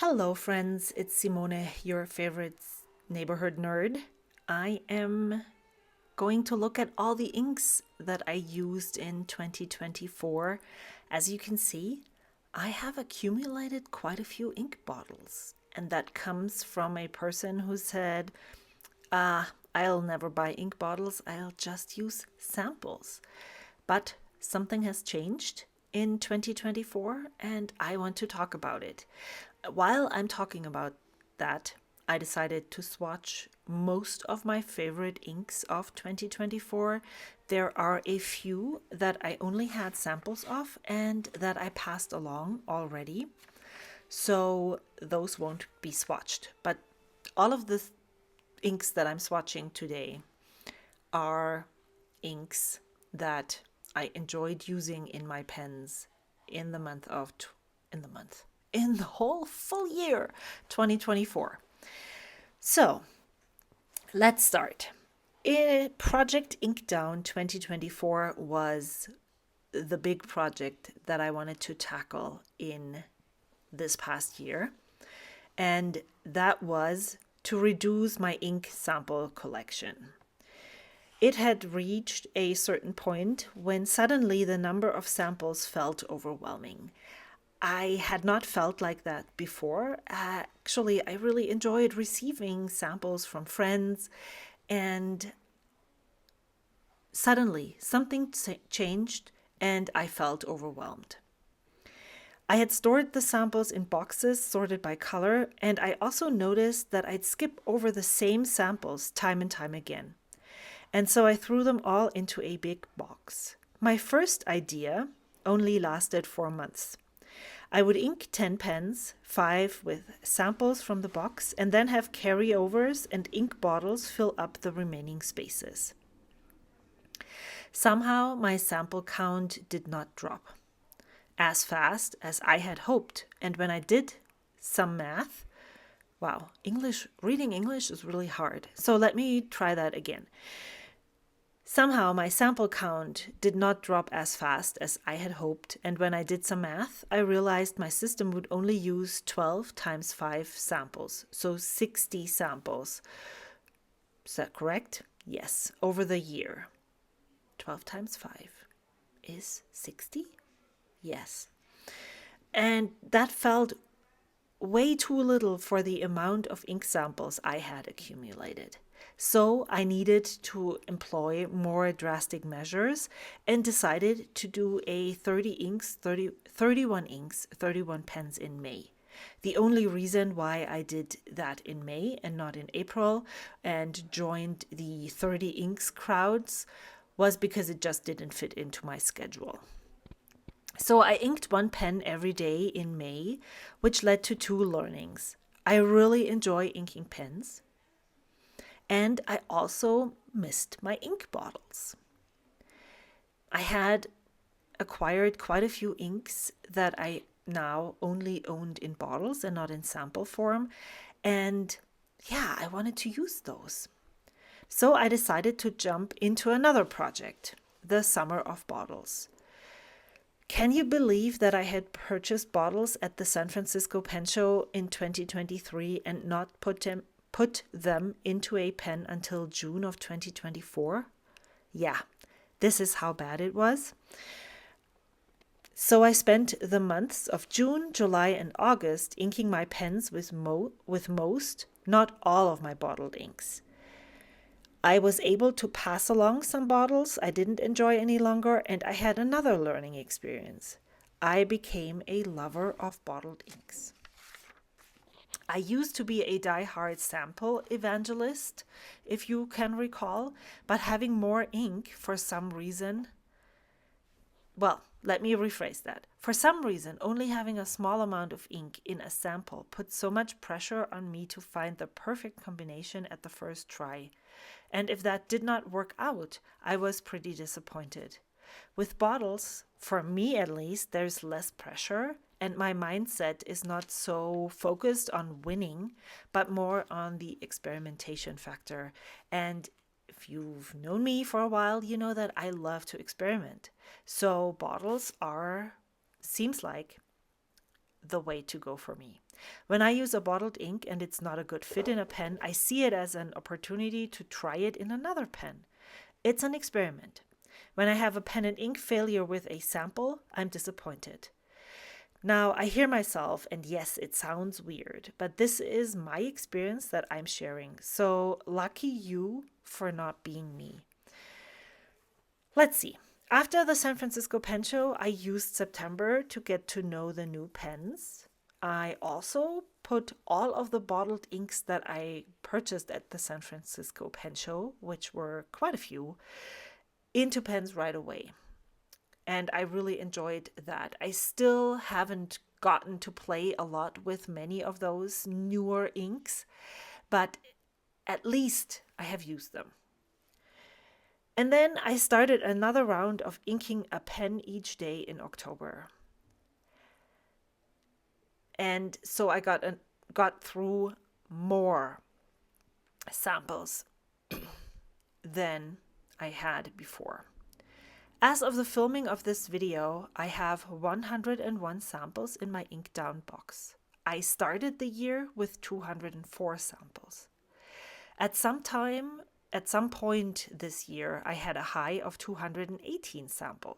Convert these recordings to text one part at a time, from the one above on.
Hello, friends. It's Simone, your favorite neighborhood nerd. I am going to look at all the inks that I used in 2024. As you can see, I have accumulated quite a few ink bottles, and that comes from a person who said, I'll never buy ink bottles, I'll just use samples. But something has changed in 2024, and I want to talk about it. While I'm talking about that, I decided to swatch most of my favorite inks of 2024. There are a few that I only had samples of and that I passed along already. So those won't be swatched. But all of the inks that I'm swatching today are inks that I enjoyed using in my pens in the month of in the whole full year 2024. So let's start. Project Inkdown 2024 was the big project that I wanted to tackle in this past year, and that was to reduce my ink sample collection. It had reached a certain point when suddenly the number of samples felt overwhelming. I had not felt like that before. Actually, I really enjoyed receiving samples from friends, and suddenly something changed and I felt overwhelmed. I had stored the samples in boxes sorted by color, and I also noticed that I'd skip over the same samples time and time again. And so I threw them all into a big box. My first idea only lasted 4 months. I would ink 10 pens, 5 with samples from the box, and then have carryovers and ink bottles fill up the remaining spaces. Somehow my sample count did not drop as fast as I had hoped, and when I did some math, wow, reading English is really hard. So let me try that again. Somehow my sample count did not drop as fast as I had hoped, and when I did some math, I realized my system would only use 12 times 5 samples, so 60 samples. Is that correct? Yes, over the year. 12 times 5 is 60? Yes. And that felt way too little for the amount of ink samples I had accumulated. So I needed to employ more drastic measures and decided to do a 31 inks, 31 pens in May. The only reason why I did that in May and not in April and joined the 30 inks crowds was because it just didn't fit into my schedule. So I inked 1 pen every day in May, which led to 2 learnings. I really enjoy inking pens, and I also missed my ink bottles. I had acquired quite a few inks that I now only owned in bottles and not in sample form, and yeah, I wanted to use those. So I decided to jump into another project, the Summer of Bottles. Can you believe that I had purchased bottles at the San Francisco Pen Show in 2023 and not put them into a pen until June of 2024? Yeah, this is how bad it was. So I spent the months of June, July, and August inking my pens with most, not all of my bottled inks. I was able to pass along some bottles I didn't enjoy any longer, and I had another learning experience. I became a lover of bottled inks. I used to be a die-hard sample evangelist, if you can recall, but having more ink for some reason, well, let me rephrase that. For some reason, only having a small amount of ink in a sample put so much pressure on me to find the perfect combination at the first try. And if that did not work out, I was pretty disappointed. With bottles, for me at least, there's less pressure, and my mindset is not so focused on winning, but more on the experimentation factor. And if you've known me for a while, you know that I love to experiment. So bottles seems like the way to go for me. When I use a bottled ink and it's not a good fit in a pen, I see it as an opportunity to try it in another pen. It's an experiment. When I have a pen and ink failure with a sample, I'm disappointed. Now, I hear myself, and yes, it sounds weird, but this is my experience that I'm sharing. So, lucky you for not being me. Let's see. After the San Francisco Pen Show, I used September to get to know the new pens. I also put all of the bottled inks that I purchased at the San Francisco Pen Show, which were quite a few, into pens right away. And I really enjoyed that. I still haven't gotten to play a lot with many of those newer inks, but at least I have used them. And then I started another round of inking a pen each day in October. And so I got through more samples than I had before. As of the filming of this video, I have 101 samples in my Inkdown box. I started the year with 204 samples. At some point this year, I had a high of 218 samples.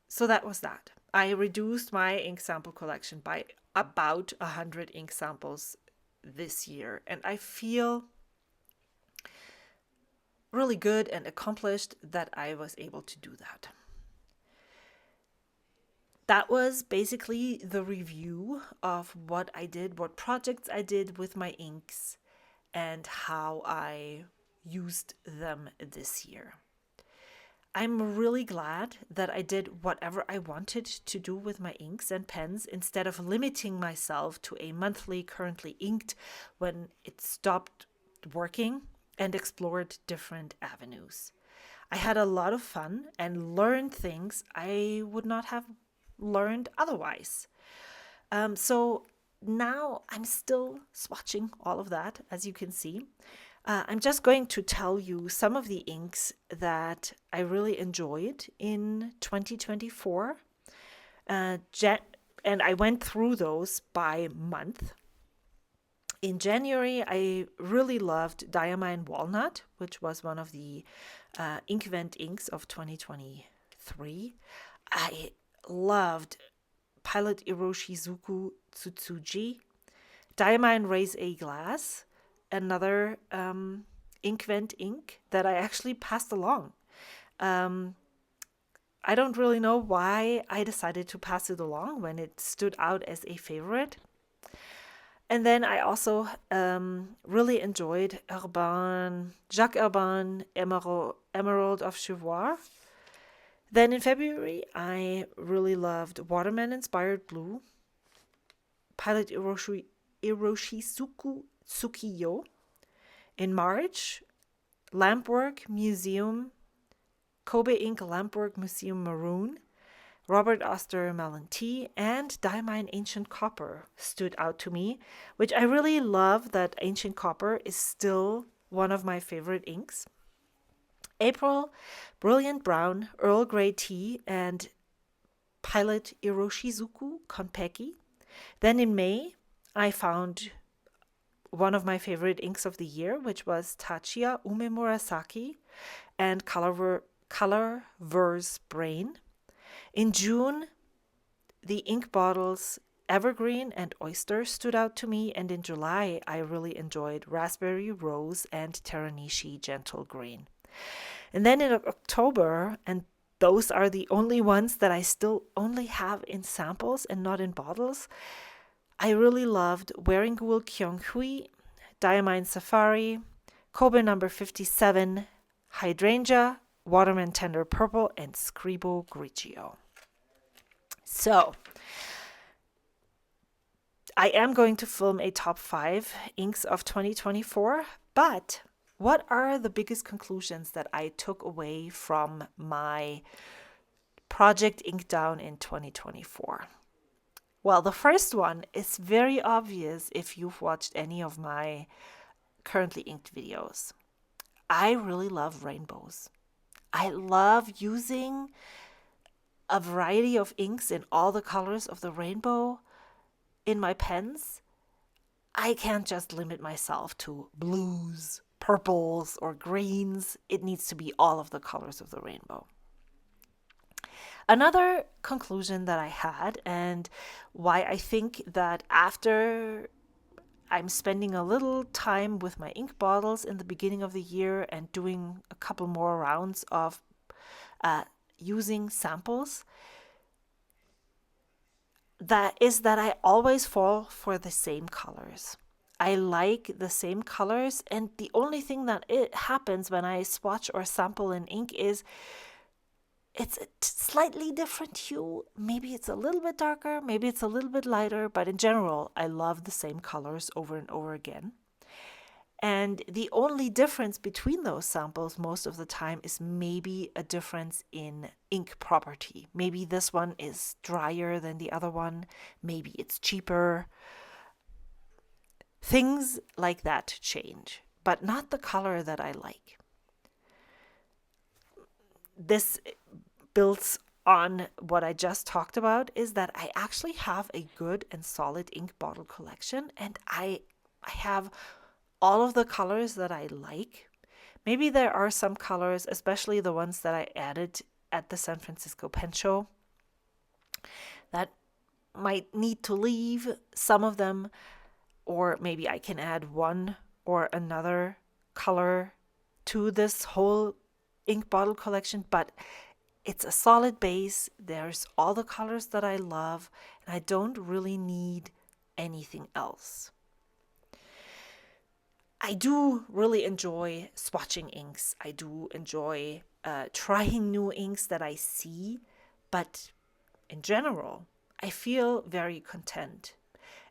So that was that. I reduced my ink sample collection by about 100 ink samples this year, and I feel really good and accomplished that I was able to do that. That was basically the review of what I did, what projects I did with my inks, and how I used them this year. I'm really glad that I did whatever I wanted to do with my inks and pens instead of limiting myself to a monthly currently inked when it stopped working, and explored different avenues. I had a lot of fun and learned things I would not have learned otherwise. So now I'm still swatching all of that, as you can see. I'm just going to tell you some of the inks that I really enjoyed in 2024. And I went through those by month. In January, I really loved Diamine Walnut, which was one of the Inkvent inks of 2023. I loved Pilot Iroshizuku Tsutsu-ji, Diamine Raise A Glass, another Inkvent ink that I actually passed along. I don't really know why I decided to pass it along when it stood out as a favorite. And then I also really enjoyed Jacques Urban Emerald of Chivor. Then in February, I really loved Waterman Inspired Blue, Pilot Iroshizuku Tsuki-yo. In March, Lampwork Museum, Kobe Ink Lampwork Museum Maroon, Robert Oster Melon Tea, and Diamine Ancient Copper stood out to me, which I really love that Ancient Copper is still one of my favorite inks. April, Brilliant Brown, Earl Grey Tea, and Pilot Iroshizuku Kon-Peki. Then in May, I found one of my favorite inks of the year, which was Taccia Ume-Murasaki and Colorverse Brane. In June, the ink bottles Evergreen and Oyster stood out to me, and in July, I really enjoyed Raspberry Rose and Teranishi Gentle Green. And then in October, and those are the only ones that I still only have in samples and not in bottles, I really loved Wearingeul Kyuong Hui, Diamine Safari, Kobe number 57, Hydrangea, Waterman Tender Purple, and Scribo Grigio. So, I am going to film a top 5 inks of 2024, but what are the biggest conclusions that I took away from my project Inkdown in 2024? Well, the first one is very obvious if you've watched any of my currently inked videos. I really love rainbows. I love using a variety of inks in all the colors of the rainbow in my pens, I can't just limit myself to blues, purples, or greens. It needs to be all of the colors of the rainbow. Another conclusion that I had, and why I think that after I'm spending a little time with my ink bottles in the beginning of the year and doing a couple more rounds of using samples, that is that I always fall for the same colors. I like the same colors, and the only thing that it happens when I swatch or sample an ink is it's a slightly different hue. Maybe it's a little bit darker, maybe it's a little bit lighter, but in general, I love the same colors over and over again. And the only difference between those samples most of the time is maybe a difference in ink property. Maybe this one is drier than the other one. Maybe it's cheaper. Things like that change, but not the color that I like. This builds on what I just talked about, is that I actually have a good and solid ink bottle collection, and I have all of the colors that I like. Maybe there are some colors, especially the ones that I added at the San Francisco Pen Show, that might need to leave, some of them, or maybe I can add one or another color to this whole ink bottle collection, but it's a solid base. There's all the colors that I love, and I don't really need anything else. I do really enjoy swatching inks. I do enjoy trying new inks that I see, but in general, I feel very content.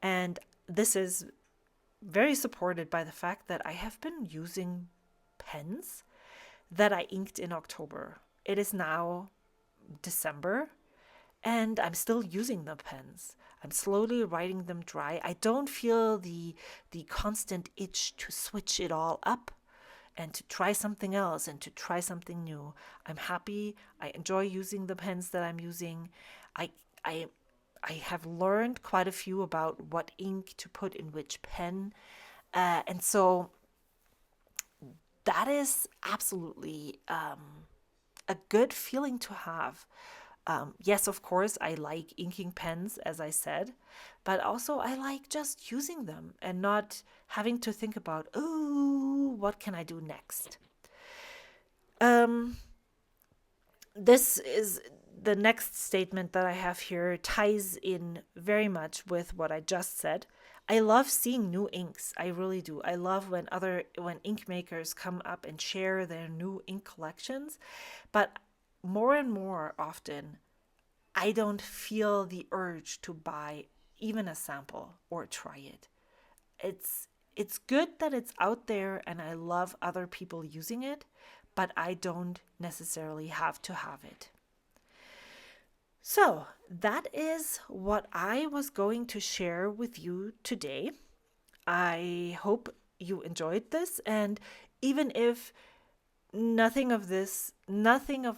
And this is very supported by the fact that I have been using pens that I inked in October. It is now December, and I'm still using the pens. I'm slowly writing them dry. I don't feel the constant itch to switch it all up and to try something else and to try something new. I'm happy. I enjoy using the pens that I'm using. I have learned quite a few about what ink to put in which pen. And so that is absolutely a good feeling to have. Yes, of course, I like inking pens, as I said, but also I like just using them and not having to think about, oh, what can I do next? This is the next statement that I have here ties in very much with what I just said. I love seeing new inks. I really do. I love when ink makers come up and share their new ink collections, but more and more often, I don't feel the urge to buy even a sample or try it. It's good that it's out there, and I love other people using it, but I don't necessarily have to have it. So that is what I was going to share with you today. I hope you enjoyed this, and even if nothing of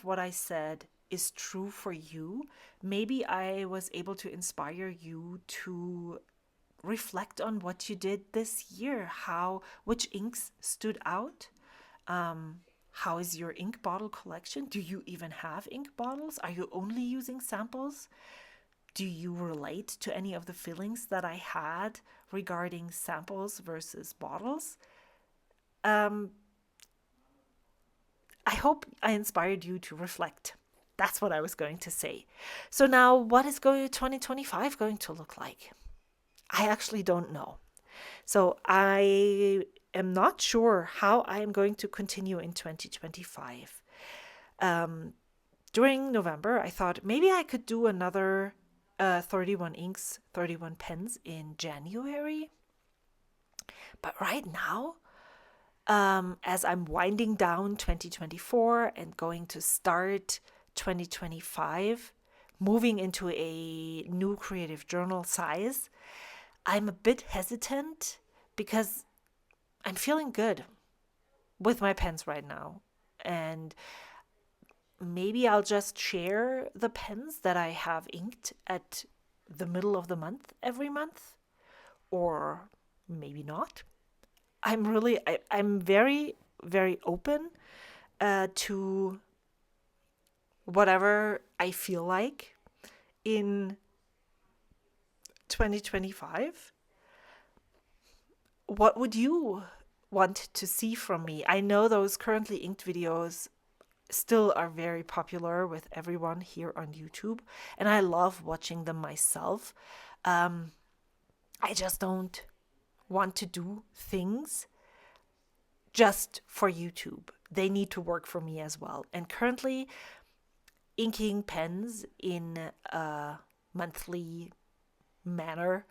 what I said is true for you, maybe I was able to inspire you to reflect on what you did this year, which inks stood out. How is your ink bottle collection? Do you even have ink bottles? Are you only using samples? Do you relate to any of the feelings that I had regarding samples versus bottles? I hope I inspired you to reflect. That's what I was going to say. So now, what is 2025 going to look like? I actually don't know. So I am not sure how I am going to continue in 2025. During November, I thought maybe I could do another 31 inks, 31 pens in January. But right now, as I'm winding down 2024 and going to start 2025, moving into a new creative journal size, I'm a bit hesitant because I'm feeling good with my pens right now. And maybe I'll just share the pens that I have inked at the middle of the month every month, or maybe not. I'm very, very open to whatever I feel like in 2025. What would you want to see from me? I know those currently inked videos still are very popular with everyone here on YouTube, and I love watching them myself. I just don't want to do things just for YouTube. They need to work for me as well. And currently, inking pens in a monthly manner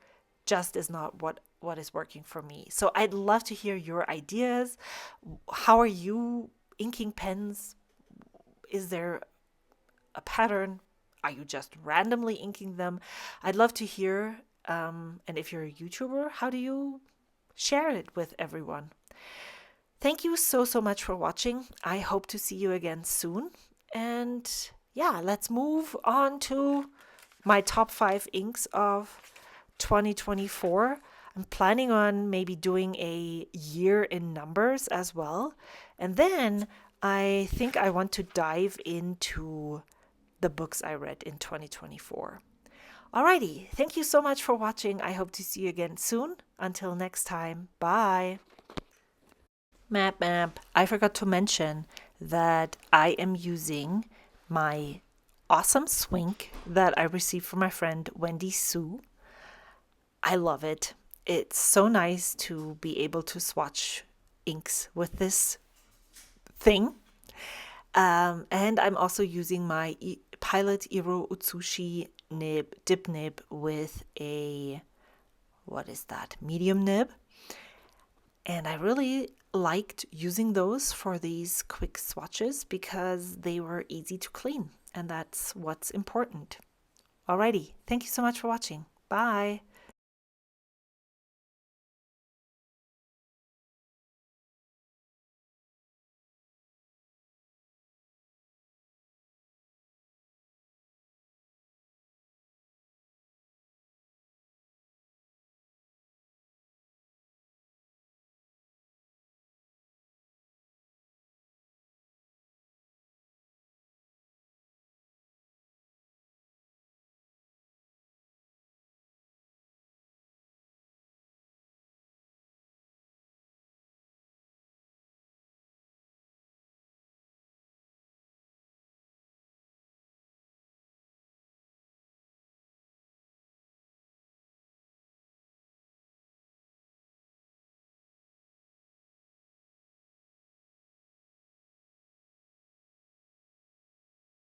just is not what is working for me. So I'd love to hear your ideas. How are you inking pens? Is there a pattern? Are you just randomly inking them? I'd love to hear. And if you're a YouTuber, how do you share it with everyone? Thank you so much for watching. I hope to see you again soon. And yeah, let's move on to my top 5 inks of 2024. I'm planning on maybe doing a year in numbers as well. And then I think I want to dive into the books I read in 2024. Alrighty, thank you so much for watching. I hope to see you again soon. Until next time, bye. Map. I forgot to mention that I am using my awesome swink that I received from my friend Wendy Sue. I love it. It's so nice to be able to swatch inks with this thing. And I'm also using my Pilot Iro Utsushi dip nib with a, what is that, medium nib. And I really liked using those for these quick swatches because they were easy to clean. And that's what's important. Alrighty, thank you so much for watching. Bye.